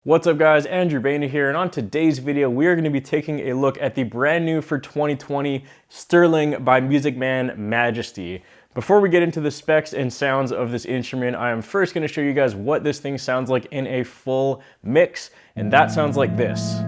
What's up guys, Andrew Baina here, and on today's video we are going to be taking a look at the brand new for 2020 Sterling by Music Man Majesty. Before we get into the specs and sounds of this instrument, I am first going to show you guys what this thing sounds like in a full mix, and that sounds like this.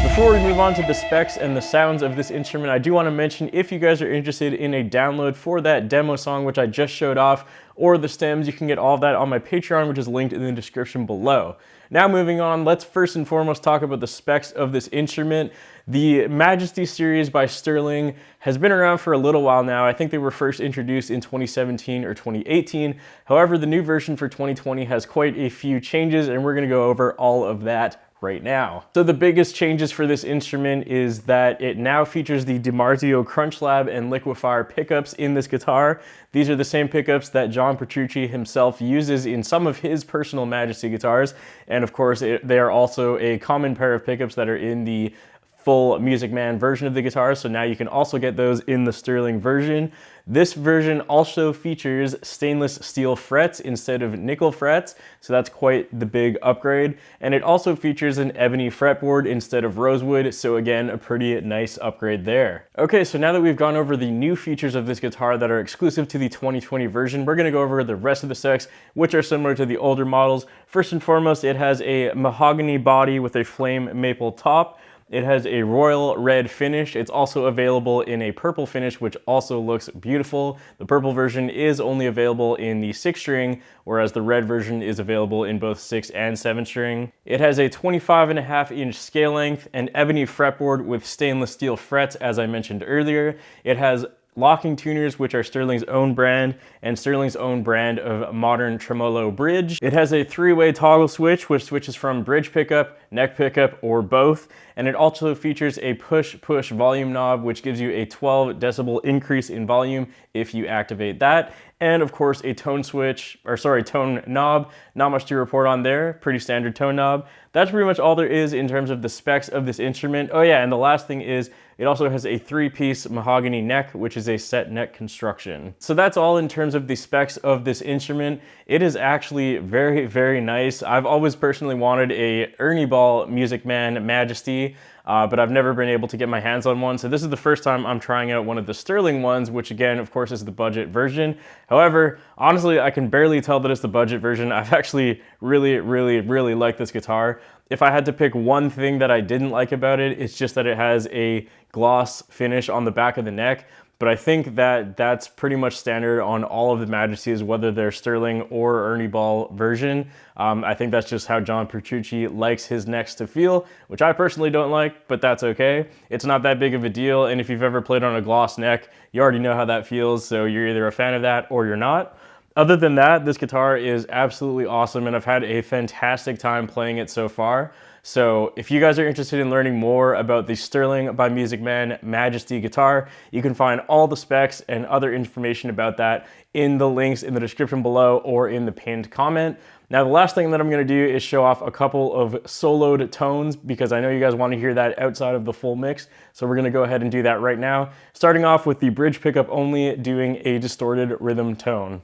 Before we move on to the specs and the sounds of this instrument, I do want to mention if you guys are interested in a download for that demo song which I just showed off, or the stems, you can get all of that on my Patreon, which is linked in the description below. Now moving on, let's first and foremost talk about the specs of this instrument. The Majesty series by Sterling has been around for a little while now. I think they were first introduced in 2017 or 2018. However, the new version for 2020 has quite a few changes, and we're going to go over all of that right now. So the biggest changes for this instrument is that it now features the DiMarzio Crunch Lab and Liquefier pickups in this guitar. These are the same pickups that John Petrucci himself uses in some of his personal Majesty guitars, and of course they are also a common pair of pickups that are in the full Music Man version of the guitar, so now you can also get those in the Sterling version. This version also features stainless steel frets instead of nickel frets, so that's quite the big upgrade. And it also features an ebony fretboard instead of rosewood, so again, a pretty nice upgrade there. Okay, so now that we've gone over the new features of this guitar that are exclusive to the 2020 version, we're gonna go over the rest of the specs, which are similar to the older models. First and foremost, it has a mahogany body with a flame maple top. It has a royal red finish. It's also available in a purple finish, which also looks beautiful. The purple version is only available in the 6-string, whereas the red version is available in both 6 and 7-string. It has a 25.5-inch scale length, an ebony fretboard with stainless steel frets, as I mentioned earlier. It has locking tuners, which are Sterling's own brand, and Sterling's own brand of modern tremolo bridge. It has a 3-way toggle switch, which switches from bridge pickup, neck pickup, or both. And it also features a push-push volume knob, which gives you a 12 decibel increase in volume if you activate that. And of course a tone knob. Not much to report on there, pretty standard tone knob. That's pretty much all there is in terms of the specs of this instrument. Oh yeah, and the last thing is it also has a 3-piece mahogany neck, which is a set neck construction. So that's all in terms of the specs of this instrument. It is actually very, very nice. I've always personally wanted a Ernie Ball Music Man Majesty. but I've never been able to get my hands on one. So this is the first time I'm trying out one of the Sterling ones, which again, of course, is the budget version. However, honestly, I can barely tell that it's the budget version. I've actually really liked this guitar. If I had to pick one thing that I didn't like about it, it's just that it has a gloss finish on the back of the neck. but I think that that's pretty much standard on all of the Majesties, whether they're Sterling or Ernie Ball version. I think that's just how John Petrucci likes his necks to feel, which I personally don't like, but that's okay. It's not that big of a deal, and if you've ever played on a gloss neck, you already know how that feels, so you're either a fan of that or you're not. Other than that, this guitar is absolutely awesome, and I've had a fantastic time playing it so far. So if you guys are interested in learning more about the Sterling by Music Man Majesty guitar, you can find all the specs and other information about that in the links in the description below or in the pinned comment. Now, the last thing that I'm gonna do is show off a couple of soloed tones because I know you guys wanna hear that outside of the full mix. So we're gonna go ahead and do that right now. Starting off with the bridge pickup only, doing a distorted rhythm tone.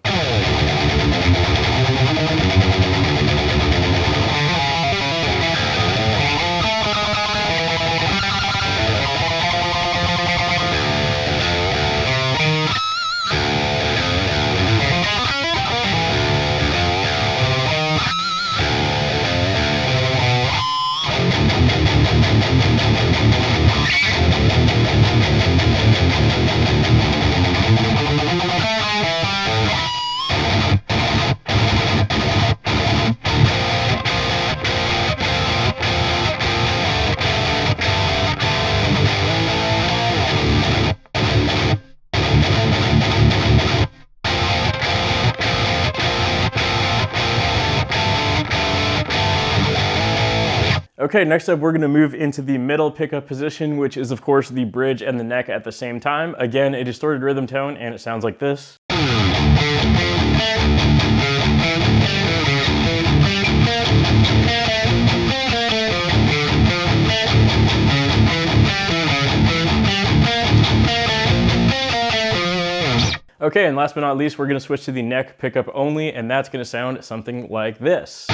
Okay, next up we're gonna move into the middle pickup position, which is of course the bridge and the neck at the same time. Again, a distorted rhythm tone, and it sounds like this. Okay, and last but not least, we're gonna switch to the neck pickup only, and that's gonna sound something like this.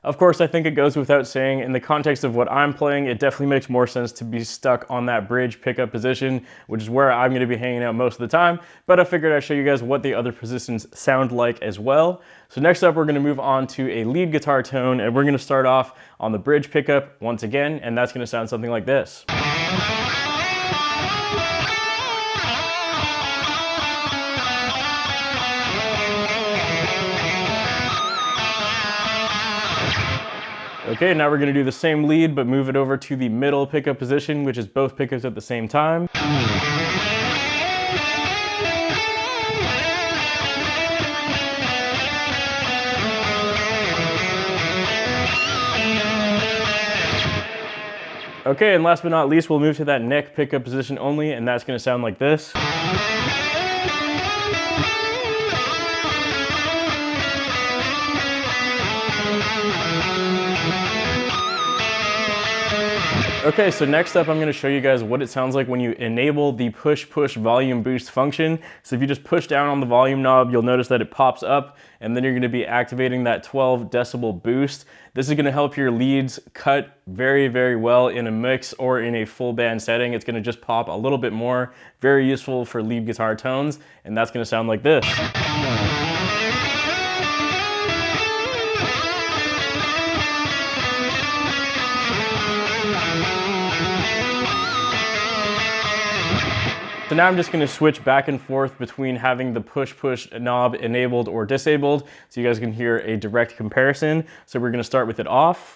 Of course, I think it goes without saying, in the context of what I'm playing, it definitely makes more sense to be stuck on that bridge pickup position, which is where I'm gonna be hanging out most of the time, but I figured I'd show you guys what the other positions sound like as well. So next up, we're gonna move on to a lead guitar tone, and we're gonna start off on the bridge pickup once again, and that's gonna sound something like this. Okay, now we're gonna do the same lead, but move it over to the middle pickup position, which is both pickups at the same time. Okay, and last but not least, we'll move to that neck pickup position only, and that's gonna sound like this. Okay, so next up I'm going to show you guys what it sounds like when you enable the push-push volume boost function. So if you just push down on the volume knob, you'll notice that it pops up, and then you're going to be activating that 12 decibel boost. This is going to help your leads cut very, very well in a mix or in a full band setting. It's going to just pop a little bit more. Very useful for lead guitar tones, and that's going to sound like this. So now I'm just going to switch back and forth between having the push-push knob enabled or disabled so you guys can hear a direct comparison. So we're going to start with it off.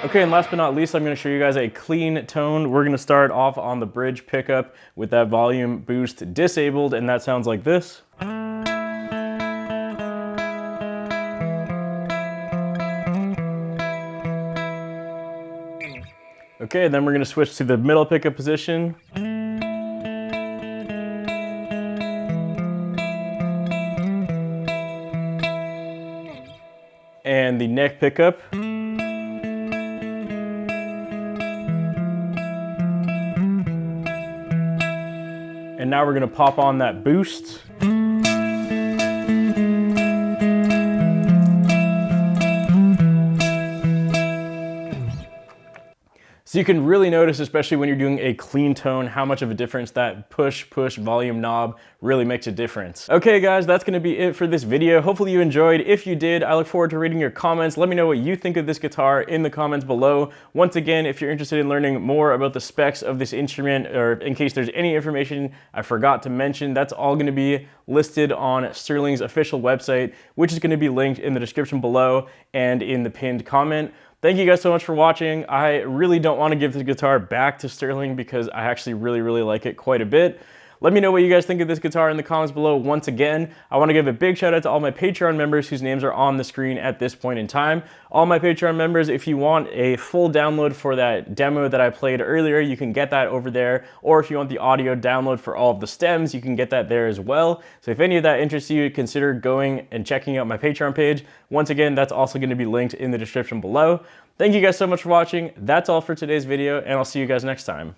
Okay, and last but not least, I'm going to show you guys a clean tone. We're going to start off on the bridge pickup with that volume boost disabled, and that sounds like this. Okay, then we're going to switch to the middle pickup position. And the neck pickup. now we're gonna pop on that boost. So you can really notice, especially when you're doing a clean tone, how much of a difference that push volume knob really makes a difference. Okay guys, that's gonna be it for this video. Hopefully you enjoyed. If you did, I look forward to reading your comments. Let me know what you think of this guitar in the comments below. Once again, if you're interested in learning more about the specs of this instrument, or in case there's any information I forgot to mention, that's all gonna be listed on Sterling's official website, which is gonna be linked in the description below and in the pinned comment. Thank you guys so much for watching. I really don't want to give this guitar back to Sterling because I actually really like it quite a bit. Let me know what you guys think of this guitar in the comments below. Once again, I want to give a big shout out to all my Patreon members whose names are on the screen at this point in time. All my Patreon members, if you want a full download for that demo that I played earlier, you can get that over there. Or if you want the audio download for all of the stems, you can get that there as well. So if any of that interests you, consider going and checking out my Patreon page. Once again, that's also going to be linked in the description below. Thank you guys so much for watching. That's all for today's video, and I'll see you guys next time.